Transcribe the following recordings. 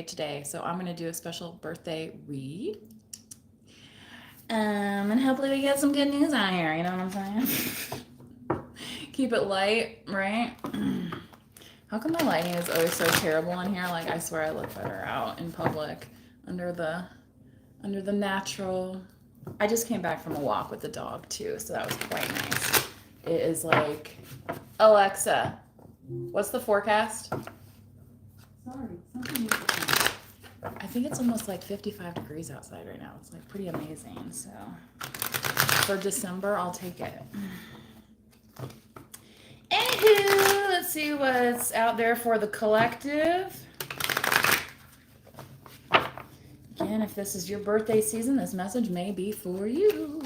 today, so I'm going to do a special birthday read. And hopefully we get some good news on here, you know what I'm saying? Keep it light, right? How come my lighting is always so terrible in here? Like I swear I look better out in public under the natural. I just came back from a walk with the dog too, so that was quite nice. It is like, Alexa, what's the forecast? Sorry, something needs to change. I think it's almost like 55 degrees outside right now. It's like pretty amazing. So for December, I'll take it. Anywho, let's see what's out there for the collective. Again, if this is your birthday season, this message may be for you.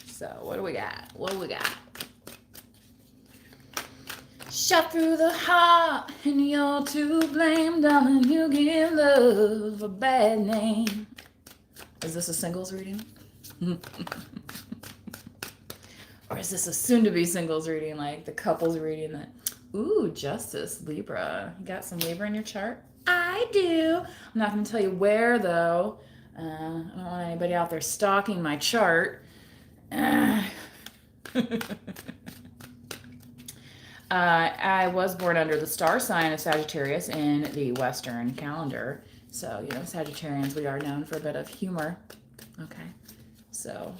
So what do we got? What do we got? Shot through the heart, and you're to blame, darling. You give love a bad name. Is this a singles reading? Or is this a soon-to-be singles reading, like the couples reading that, ooh, Justice, Libra. You got some Libra in your chart? I do. I'm not going to tell you where, though. I don't want anybody out there stalking my chart. I was born under the star sign of Sagittarius in the Western calendar. So, you know, Sagittarians, we are known for a bit of humor. Okay. So,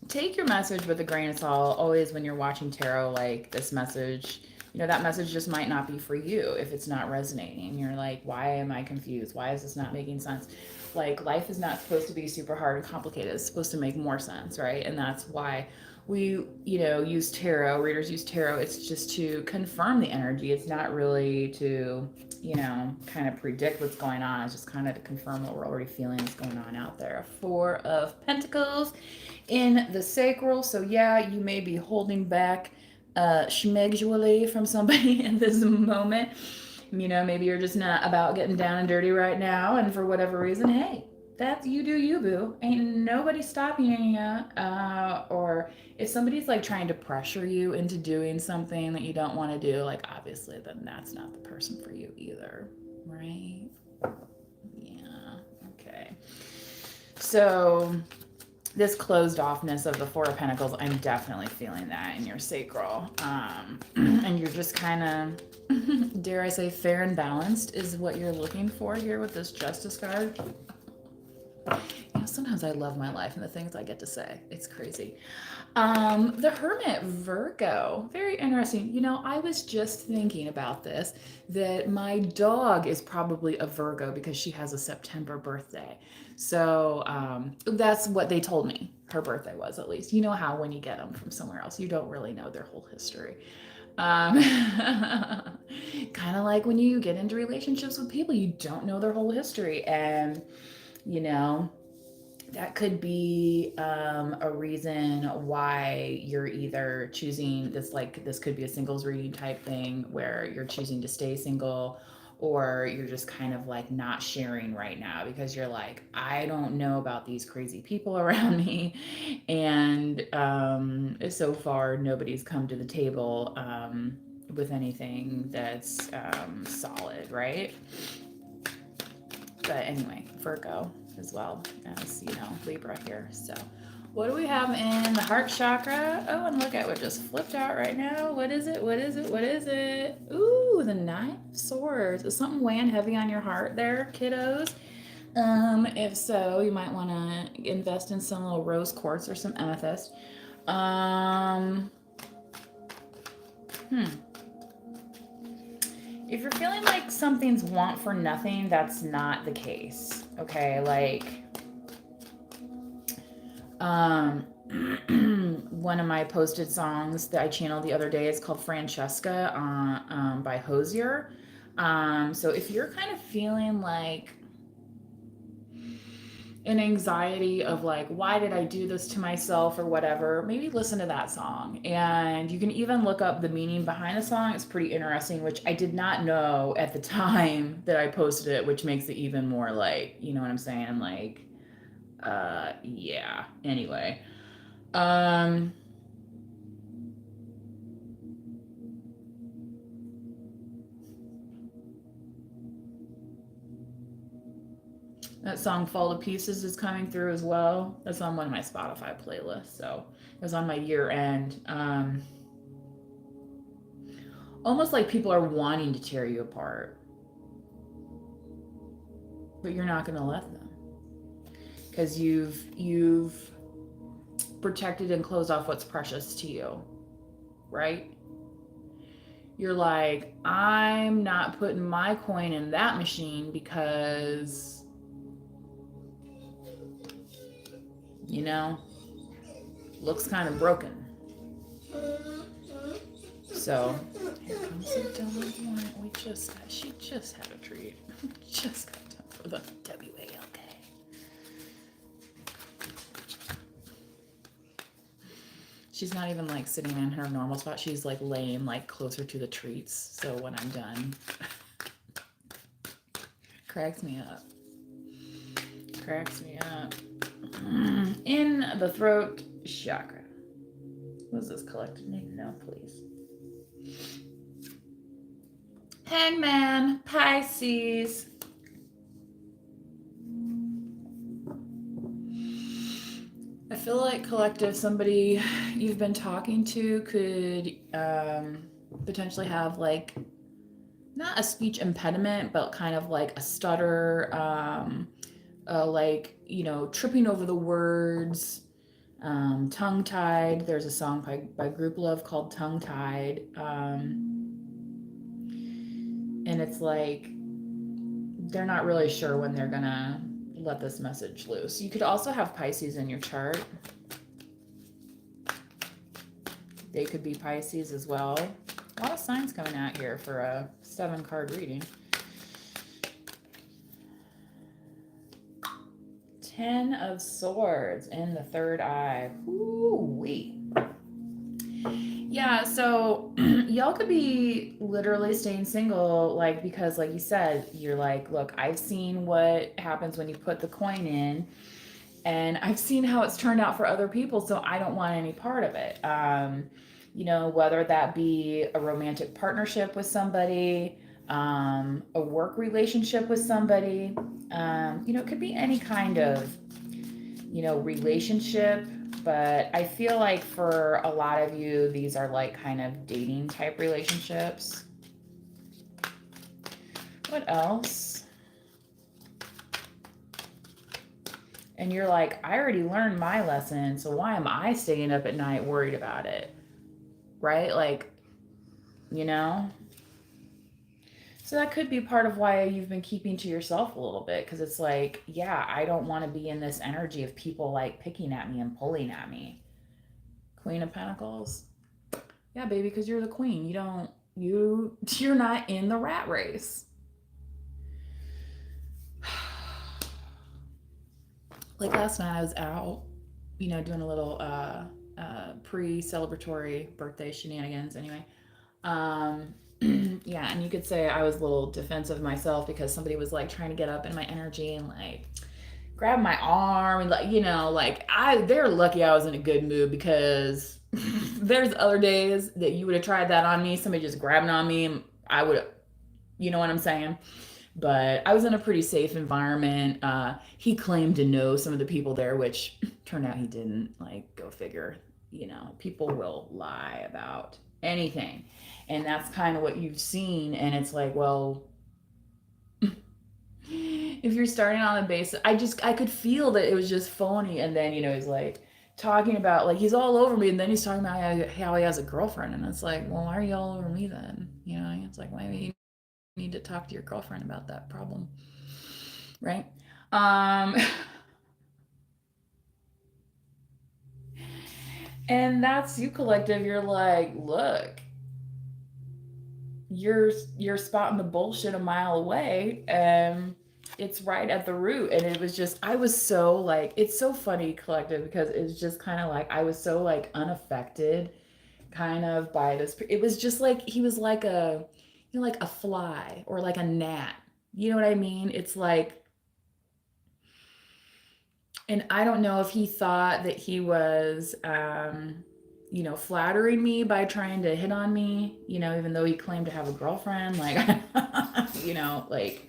take your message with a grain of salt. Always when you're watching tarot, like this message, you know, that message just might not be for you if it's not resonating. You're like, why am I confused? Why is this not making sense? Like, life is not supposed to be super hard and complicated. It's supposed to make more sense, right? And that's why we, you know, use tarot. Readers use tarot. It's just to confirm the energy. It's not really to, you know, kind of predict what's going on. It's just kind of to confirm what we're already feeling is going on out there. Four of Pentacles in the sacral. So yeah, you may be holding back schmegdually from somebody in this moment. You know, maybe you're just not about getting down and dirty right now, and for whatever reason, hey, that's you do you, boo. Ain't nobody stopping you. Or if somebody's like trying to pressure you into doing something that you don't want to do, like obviously, then that's not the person for you either, right? Yeah. Okay. So this closed offness of the Four of Pentacles, I'm definitely feeling that in your sacral. And you're just kind of, dare I say, fair and balanced is what you're looking for here with this Justice card. You know, sometimes I love my life and the things I get to say. It's crazy. The Hermit, Virgo. Very interesting. You know, I was just thinking about this, that my dog is probably a Virgo because she has a September birthday. So that's what they told me her birthday was, at least. You know how when you get them from somewhere else, you don't really know their whole history. Kind of like when you get into relationships with people, you don't know their whole history. And, you know, that could be a reason why you're either choosing this, like this could be a singles reading type thing where you're choosing to stay single, or you're just kind of like not sharing right now because you're like, I don't know about these crazy people around me. And so far, nobody's come to the table with anything that's solid, right? But anyway, Virgo as well as, you know, Libra here. So what do we have in the heart chakra? Oh, and look at what just flipped out right now. What is it? What is it? What is it? Ooh, the Nine of Swords. Is something weighing heavy on your heart there, kiddos? If so, you might want to invest in some little rose quartz or some amethyst. If you're feeling like something's want for nothing, that's not the case. Okay, like one of my posted songs that I channeled the other day is called Francesca by Hosier. So if you're kind of feeling like an anxiety of like, why did I do this to myself or whatever, maybe listen to that song. And you can even look up the meaning behind the song. It's pretty interesting, which I did not know at the time that I posted it, which makes it even more like, you know what I'm saying? Like, yeah. Anyway. That song Fall to Pieces is coming through as well. That's on one of my Spotify playlists. So it was on my year end. Almost like people are wanting to tear you apart, but you're not going to let them, because you've protected and closed off what's precious to you, right? You're like, I'm not putting my coin in that machine because, you know, looks kind of broken. So here comes the dog. She just had a treat. Just got time for the WALK. She's not even like sitting in her normal spot. She's like laying like closer to the treats. So when I'm done, cracks me up. Cracks me up. In the throat chakra. What is this collected name? No, please. Hangman, Pisces. I feel like collective, somebody you've been talking to could potentially have like, not a speech impediment, but kind of like a stutter, like, you know, tripping over the words, tongue-tied. There's a song by Group Love called Tongue-Tied. And it's like, they're not really sure when they're gonna let this message loose. You could also have Pisces in your chart. They could be Pisces as well. A lot of signs coming out here for a 7-card reading. 10 of Swords in the third eye. Ooh-wee. Yeah, so y'all could be literally staying single, like, because like you said, you're like, look, I've seen what happens when you put the coin in, and I've seen how it's turned out for other people, so I don't want any part of it. You know, whether that be a romantic partnership with somebody, a work relationship with somebody, you know, it could be any kind of, you know, relationship. But I feel like for a lot of you, these are like kind of dating type relationships. What else? And you're like, I already learned my lesson, so why am I staying up at night worried about it? Right? Like, you know? So that could be part of why you've been keeping to yourself a little bit, because it's like, yeah, I don't want to be in this energy of people like picking at me and pulling at me. Queen of Pentacles. Yeah, baby, because you're the queen. You're not in the rat race. Like last night I was out, you know, doing a little pre-celebratory birthday shenanigans anyway. Yeah, and you could say I was a little defensive myself because somebody was like trying to get up in my energy and like grab my arm and like, you know, like they're lucky I was in a good mood, because there's other days that you would have tried that on me, somebody just grabbing on me, and I would, you know what I'm saying? But I was in a pretty safe environment. He claimed to know some of the people there, which turned out he didn't. Like, go figure. You know, people will lie about anything. And that's kind of what you've seen. And it's like, well, if you're starting on the basis, I could feel that it was just phony. And then, you know, he's like talking about, like, he's all over me. And then he's talking about how he has a girlfriend. And it's like, well, why are you all over me then? You know, it's like, maybe you need to talk to your girlfriend about that problem, right? And that's you, collective. You're like, look, you're spotting the bullshit a mile away, and it's right at the root. And it was just, I was so like, it's so funny, collective, because it's just kind of like I was so like unaffected kind of by this. It was just like he was like a, you know, like a fly or like a gnat. You know what I mean? It's like, and I don't know if he thought that he was, you know, flattering me by trying to hit on me, you know, even though he claimed to have a girlfriend, like, you know, like,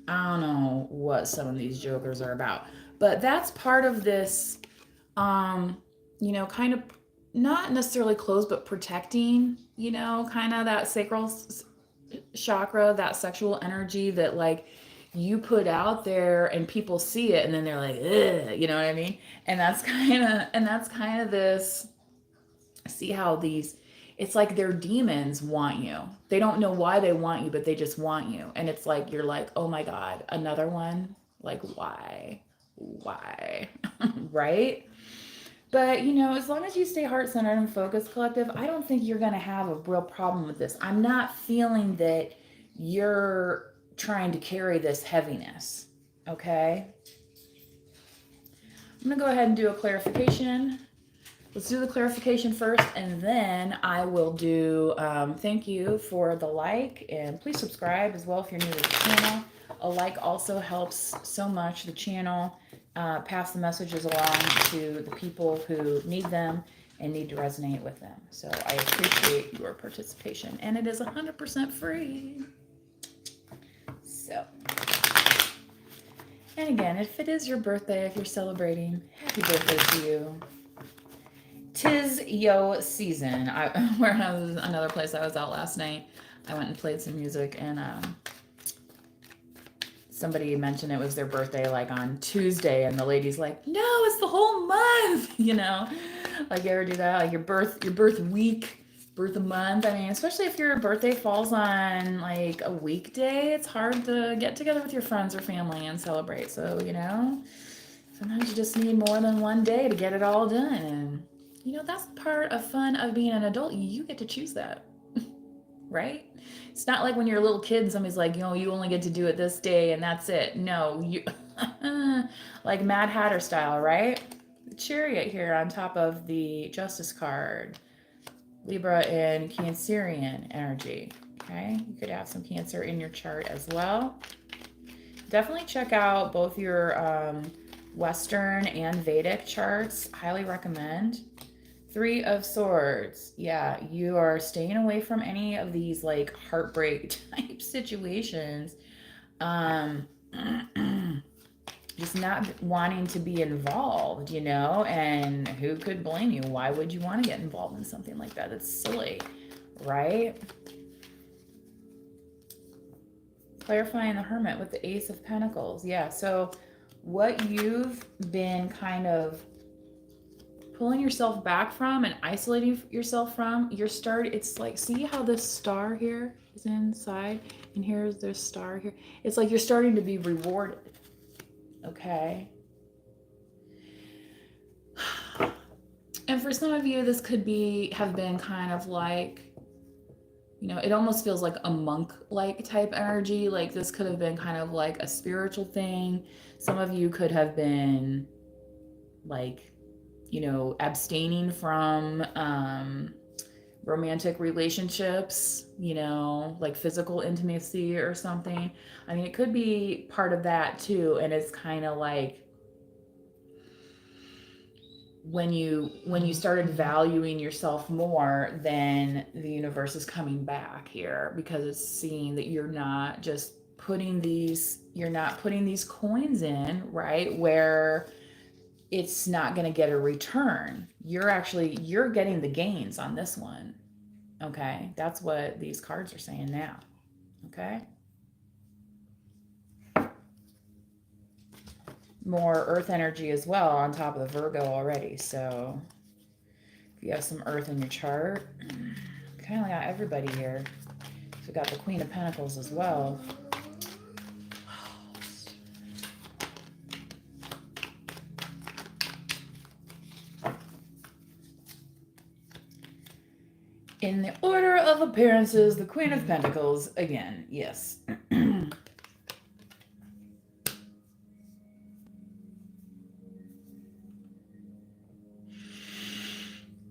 I don't know what some of these jokers are about, but that's part of this, um, kind of not necessarily closed, but protecting, kind of that sacral chakra, that sexual energy that like you put out there and people see it and then they're like, ugh, you know what I mean? And that's kind of this, see how these, it's like their demons want you. They don't know why they want you, but they just want you. And it's like you're like, oh my God, another one? Like why? Why? Right? But as long as you stay heart centered and focused, collective, I don't think you're gonna have a real problem with this. I'm not feeling that you're trying to carry this heaviness. Okay? I'm gonna go ahead and do a clarification. Let's do the clarification first, and then I will do thank you for the like, and please subscribe as well if you're new to the channel. A like also helps so much the channel, pass the messages along to the people who need them and need to resonate with them. So I appreciate your participation, and it is 100% free. So, and again, if it is your birthday, if you're celebrating, happy birthday to you. 'Tis yo season. Where I was another place I was out last night. I went and played some music, and somebody mentioned it was their birthday like on Tuesday, and the lady's like, "No, it's the whole month." Like you ever do that? Like your birth week, birth month. I mean, especially if your birthday falls on like a weekday, it's hard to get together with your friends or family and celebrate. So sometimes you just need more than one day to get it all done, and that's part of fun of being an adult. You get to choose that, right? It's not like when you're a little kid and somebody's like, you only get to do it this day and that's it. No, you like Mad Hatter style, right? The chariot here on top of the Justice card, Libra and Cancerian energy. Okay, you could have some Cancer in your chart as well. Definitely check out both your Western and Vedic charts. Highly recommend. 3 of Swords. Yeah, you are staying away from any of these like heartbreak type situations. Just not wanting to be involved, and who could blame you? Why would you want to get involved in something like that? It's silly, right? Clarifying the Hermit with the Ace of Pentacles. Yeah, so what you've been kind of pulling yourself back from and isolating yourself from, it's like, see how this star here is inside, and here's this star here. It's like you're starting to be rewarded. Okay. And for some of you, this could have been kind of like, it almost feels like a monk-like type energy. Like this could have been kind of like a spiritual thing. Some of you could have been like, abstaining from romantic relationships, like physical intimacy or something. I mean, it could be part of that too. And it's kind of like when you started valuing yourself more, then the universe is coming back here because it's seeing that you're not putting these coins in, right, where it's not going to get a return. You're getting the gains on this one. Okay, that's what these cards are saying now. Okay, more earth energy as well on top of the Virgo already. So if you have some earth in your chart, kind of got everybody here. So we got the Queen of Pentacles as well. In the order of appearances, the Queen of Pentacles again. Yes.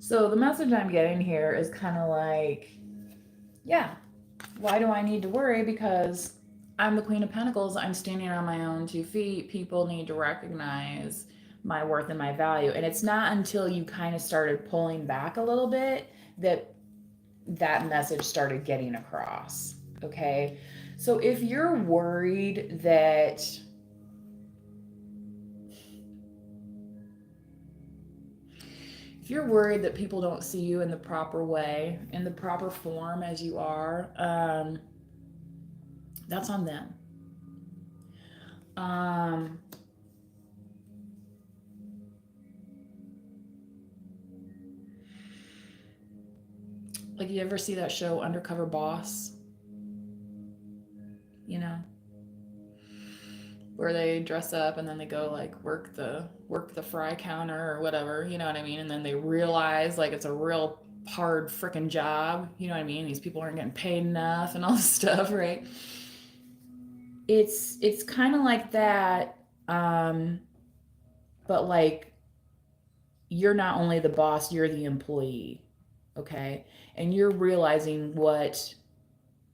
So the message I'm getting here is kind of like, yeah, why do I need to worry? Because I'm the Queen of Pentacles. I'm standing on my own 2 feet. People need to recognize my worth and my value. And it's not until you kind of started pulling back a little bit that message started getting across. Okay. So if you're worried that people don't see you in the proper way, in the proper form as you are, that's on them. Um, like, you ever see that show Undercover Boss? You know, where they dress up and then they go like work the fry counter or whatever, you know what I mean? And then they realize like it's a real hard freaking job, you know what I mean? These people aren't getting paid enough and all this stuff, right? It's kind of like that, but like you're not only the boss, you're the employee, okay? And you're realizing what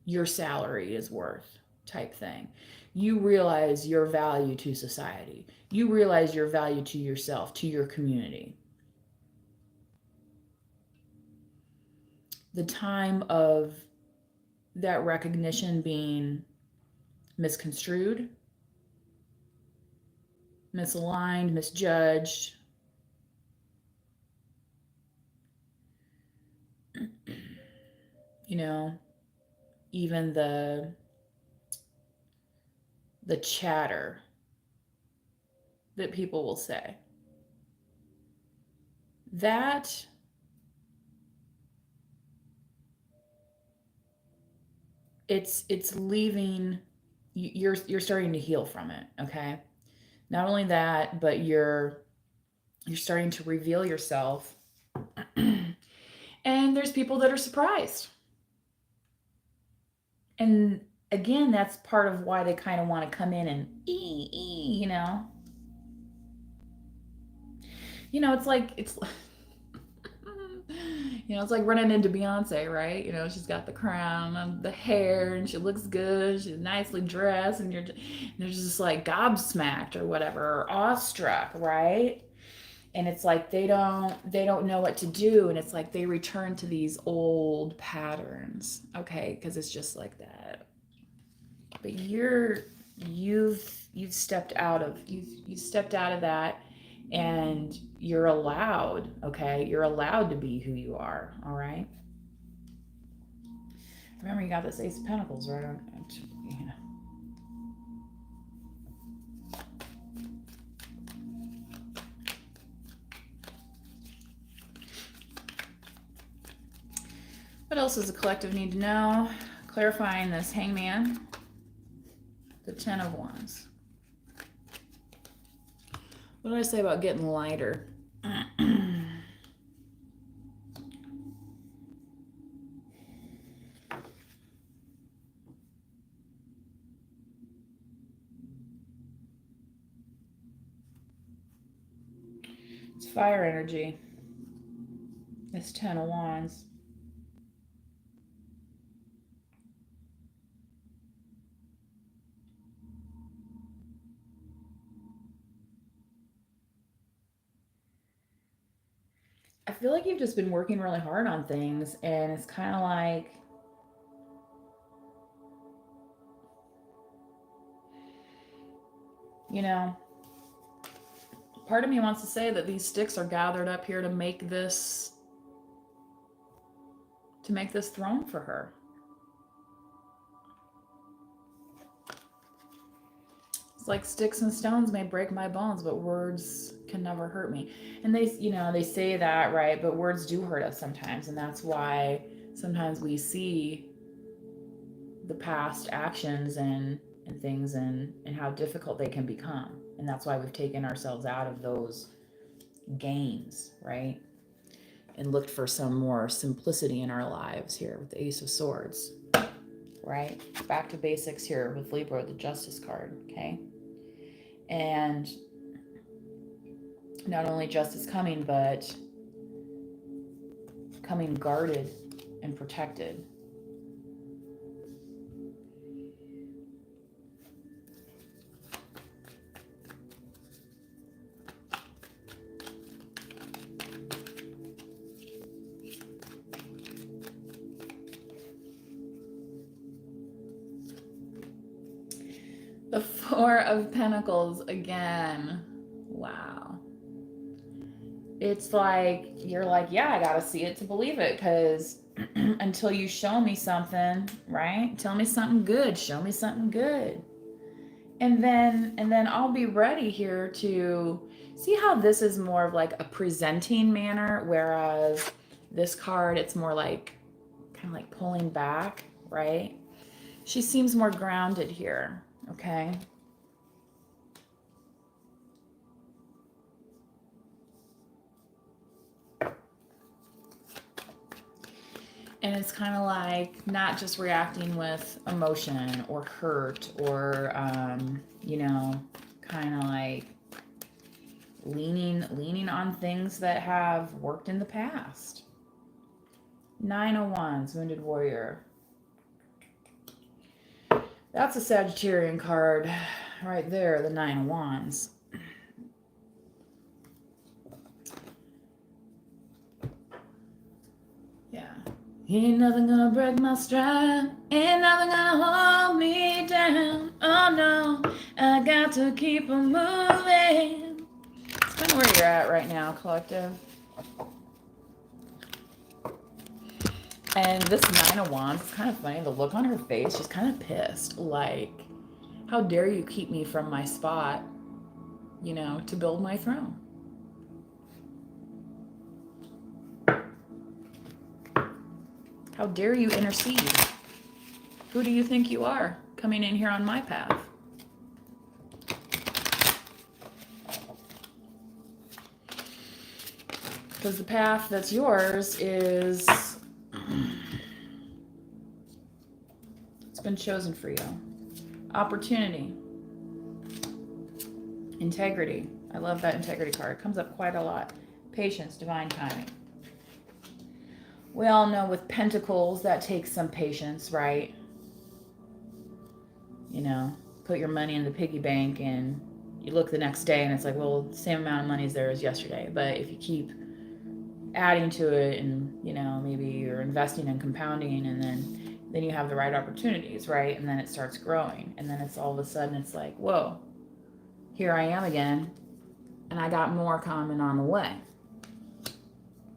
your salary is worth, type thing. You realize your value to society. You realize your value to yourself, to your community. The time of that recognition being misconstrued, misaligned, misjudged, you know, even the chatter that people will say. That it's leaving, you're starting to heal from it, okay? Not only that, but you're starting to reveal yourself. And there's people that are surprised. And again, that's part of why they kind of want to come in and you know. You know, it's you know, it's like running into Beyonce, right? You know, she's got the crown and the hair and she looks good, she's nicely dressed, and you're just like gobsmacked or whatever, or awestruck, right? And it's like they don't know what to do, and it's like they return to these old patterns, okay? Because it's just like that. But you've stepped out of you stepped out of that, and you're allowed, okay? You're allowed to be who you are, all right? Remember, you got this Ace of Pentacles, right? You know. What else does the collective need to know? Clarifying this Hangman, the Ten of Wands. What did I say about getting lighter? It's fire energy. It's Ten of Wands. I feel like you've just been working really hard on things, and it's kind of like, you know, part of me wants to say that these sticks are gathered up here to make this throne for her. It's like sticks and stones may break my bones, but words can never hurt me. And they, you know, they say that, right? But words do hurt us sometimes, and that's why sometimes we see the past actions and things and how difficult they can become. And that's why we've taken ourselves out of those games, right? And looked for some more simplicity in our lives here with the Ace of Swords, right? Back to basics here with Libra, the Justice card, okay? And not only justice coming, but coming guarded and protected. The Four of Pentacles again. Wow. It's like, you're like, yeah, I got to see it to believe it, because until you show me something, right? Tell me something good. Show me something good. And then I'll be ready here to see how this is more of like a presenting manner, whereas this card, it's more like kind of like pulling back, right? She seems more grounded here, okay? And it's kind of like not just reacting with emotion or hurt or, you know, kind of like leaning on things that have worked in the past. Nine of Wands, Wounded Warrior. That's a Sagittarian card right there, the Nine of Wands. Yeah. Ain't nothing gonna break my stride. Ain't nothing gonna hold me down. Oh no, I got to keep on moving. It's kind of where you're at right now, collective. And this Nine of Wands, it's kind of funny. The look on her face, she's kind of pissed. Like, how dare you keep me from my spot, you know, to build my throne. How dare you intercede? Who do you think you are coming in here on my path? Because the path that's yours is, it's been chosen for you. Opportunity. Integrity. I love that integrity card. It comes up quite a lot. Patience, divine timing. We all know with Pentacles, that takes some patience, right? You know, put your money in the piggy bank and you look the next day and it's like, well, the same amount of money is there as yesterday. But if you keep adding to it and, you know, maybe you're investing and compounding, and then you have the right opportunities, right? And then it starts growing. And then it's all of a sudden, it's like, whoa, here I am again. And I got more coming on the way.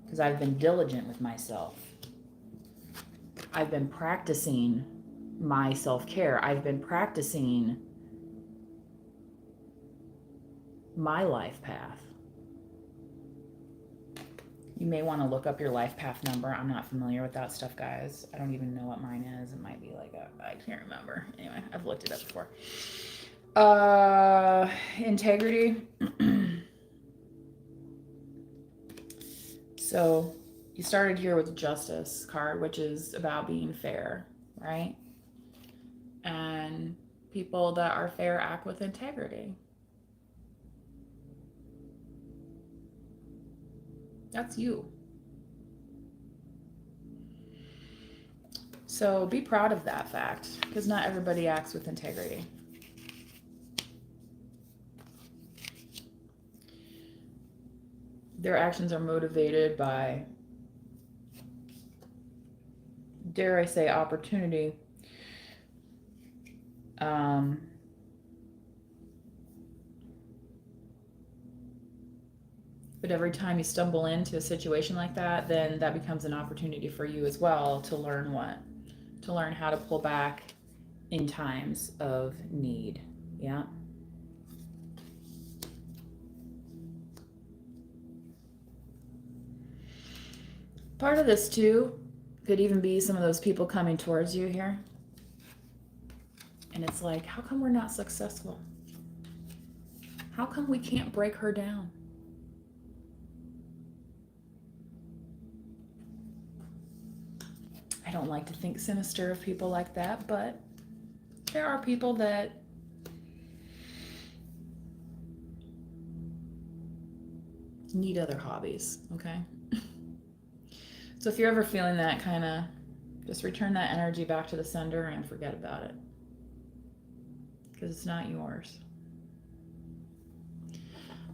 Because I've been diligent with myself. I've been practicing my self-care. I've been practicing my life path. You may want to look up your life path number. I'm not familiar with that stuff, guys. I don't even know what mine is. It might be like I can't remember. Anyway, I've looked it up before. Integrity. So you started here with the Justice card, which is about being fair, right? And people that are fair act with integrity. That's you. So be proud of that fact, because not everybody acts with integrity. Their actions are motivated by, dare I say, opportunity. But every time you stumble into a situation like that, then that becomes an opportunity for you as well to learn what? To learn how to pull back in times of need. Yeah. Part of this too could even be some of those people coming towards you here. And it's like, how come we're not successful? How come we can't break her down? I don't like to think sinister of people like that, but there are people that need other hobbies, okay? So if you're ever feeling that, kind of just return that energy back to the sender and forget about it. Because it's not yours.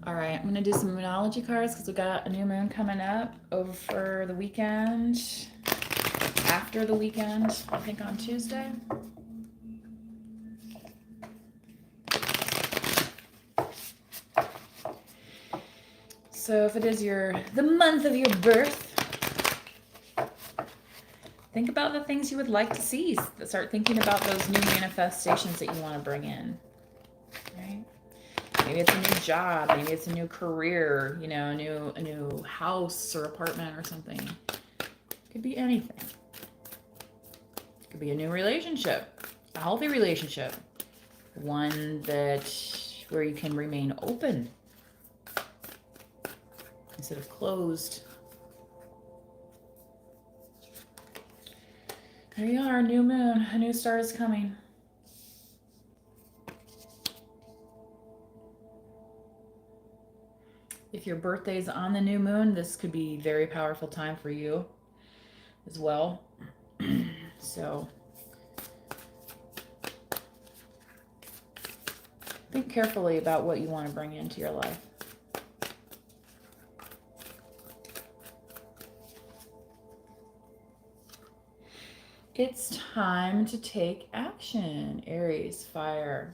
All right, I'm going to do some Moonology cards because we got a new moon coming up over the weekend. After the weekend, I think on Tuesday. So if it is the month of your birth, think about the things you would like to see. Start thinking about those new manifestations that you want to bring in. Right? Maybe it's a new job. Maybe it's a new career. You know, a new house or apartment or something. Could be anything. Could be a new relationship, a healthy relationship, one where you can remain open instead of closed. There you are, new moon, a new star is coming. If your birthday's on the new moon, this could be a very powerful time for you as well. So think carefully about what you want to bring into your life. It's time to take action, Aries, fire.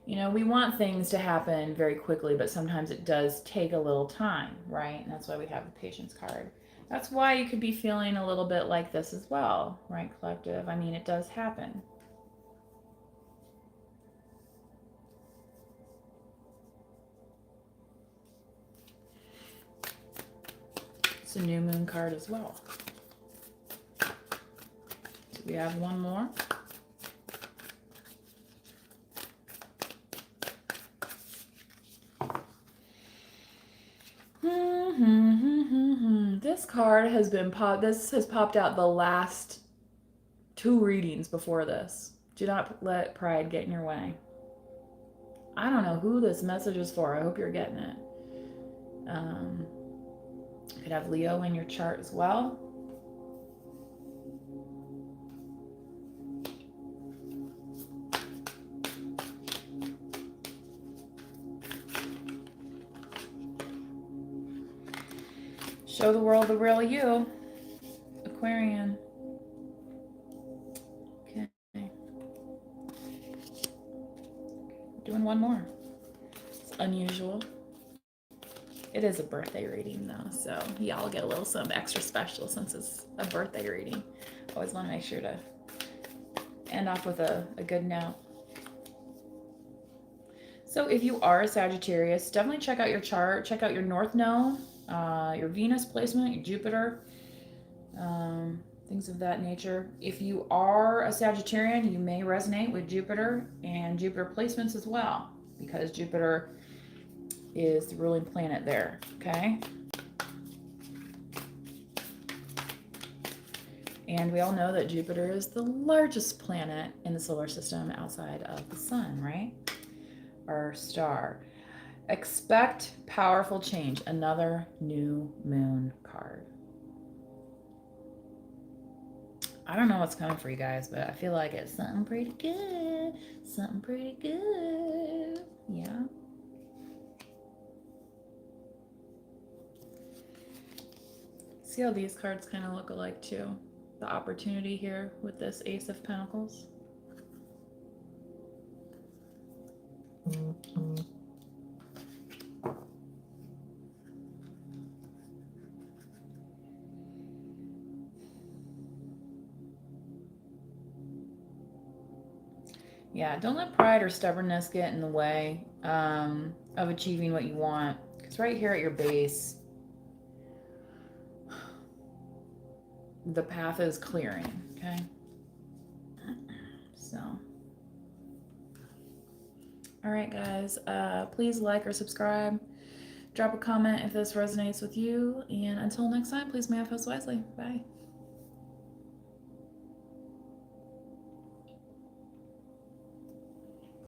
You know, we want things to happen very quickly, but sometimes it does take a little time, right? And that's why we have the patience card. That's why you could be feeling a little bit like this as well, right, collective? I mean, it does happen. It's a new moon card as well. So we have one more. This card has been this has popped out the last 2 readings before this. Do not let pride get in your way. I don't know who this message is for. I hope you're getting it. You could have Leo in your chart as well. Show the world the real you, Aquarian. Okay. Doing one more. It's unusual. It is a birthday reading though, so y'all get a little something extra special since it's a birthday reading. Always want to make sure to end off with a good note. So if you are a Sagittarius, definitely check out your chart. Check out your North Node, your Venus placement, your Jupiter, things of that nature. If you are a Sagittarian, you may resonate with Jupiter and Jupiter placements as well, because Jupiter is the ruling planet there, okay? And we all know that Jupiter is the largest planet in the solar system outside of the sun, right? Our star. Expect powerful change. Another new moon card. I don't know what's coming for you guys, but I feel like it's something pretty good. Something pretty good. Yeah. See how these cards kind of look alike too? The opportunity here with this Ace of Pentacles. Yeah, don't let pride or stubbornness get in the way of achieving what you want. Because right here at your base, the path is clearing, okay? So, all right, guys, please like or subscribe. Drop a comment if this resonates with you. And until next time, please manifest wisely. Bye.